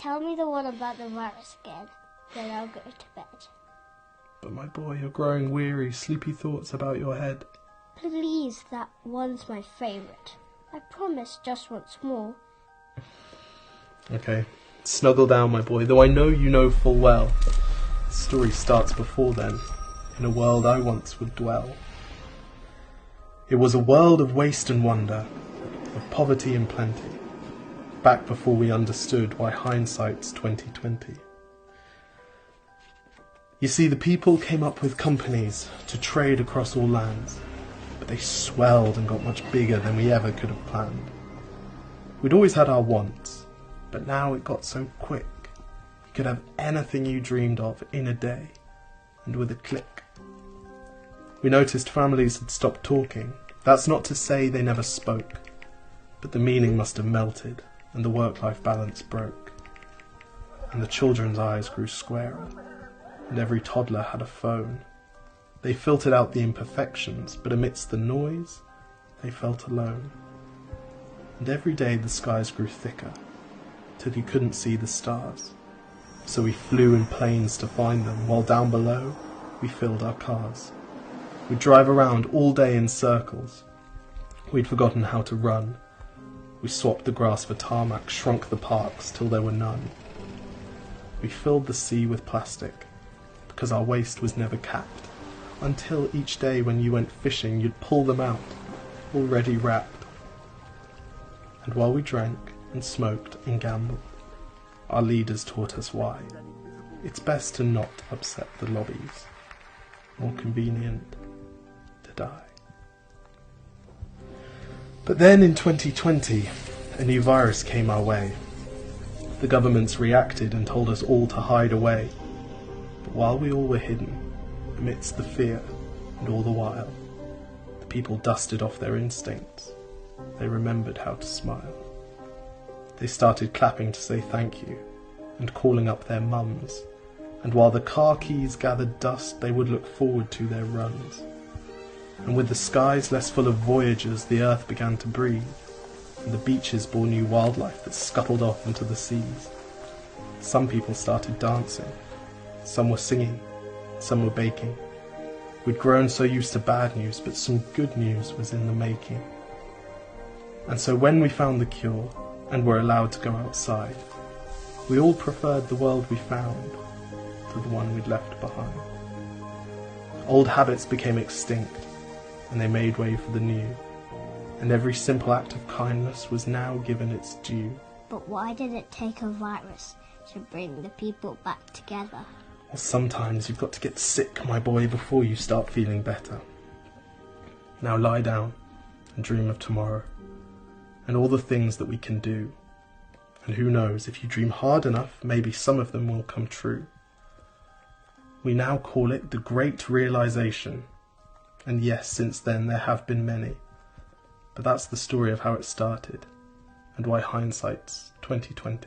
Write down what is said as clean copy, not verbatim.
tell me the one about the virus again, then I'll go to bed. But my boy, you're growing weary, sleepy thoughts about your head. Please, that one's my favourite. I promise just once more. Okay, snuggle down, my boy, though I know you know full well. The story starts before then, in a world I once would dwell. It was a world of waste and wonder, of poverty and plenty, back before we understood why hindsight's 2020. You see, the people came up with companies to trade across all lands, but they swelled and got much bigger than we ever could have planned. We'd always had our wants, but now it got so quick. You could have anything you dreamed of in a day, and with a click. We noticed families had stopped talking. That's not to say they never spoke, but the meaning must have melted, and the work-life balance broke. And the children's eyes grew squarer, and every toddler had a phone. They filtered out the imperfections, but amidst the noise, they felt alone. And every day the skies grew thicker, till you couldn't see the stars. So we flew in planes to find them, while down below we filled our cars. We'd drive around all day in circles. We'd forgotten how to run. We swapped the grass for tarmac, shrunk the parks till there were none. We filled the sea with plastic, because our waste was never capped, until each day when you went fishing you'd pull them out, already wrapped. And while we drank and smoked and gambled, our leaders taught us why. It's best to not upset the lobbies. More convenient to die. But then in 2020, a new virus came our way. The governments reacted and told us all to hide away. But while we all were hidden, amidst the fear and all the while, the people dusted off their instincts. They remembered how to smile. They started clapping to say thank you and calling up their mums. And while the car keys gathered dust, they would look forward to their runs. And with the skies less full of voyagers, the earth began to breathe, and the beaches bore new wildlife that scuttled off into the seas. Some people started dancing, some were singing, some were baking. We'd grown so used to bad news, but some good news was in the making. And so when we found the cure, and were allowed to go outside, we all preferred the world we found to the one we'd left behind. Old habits became extinct, and they made way for the new, and every simple act of kindness was now given its due. But why did it take a virus to bring the people back together? Well, sometimes you've got to get sick, my boy, before you start feeling better. Now lie down and dream of tomorrow, and all the things that we can do. And who knows, if you dream hard enough, maybe some of them will come true. We now call it the Great Realization. And yes, since then there have been many. But that's the story of how it started, and why hindsight's 2020.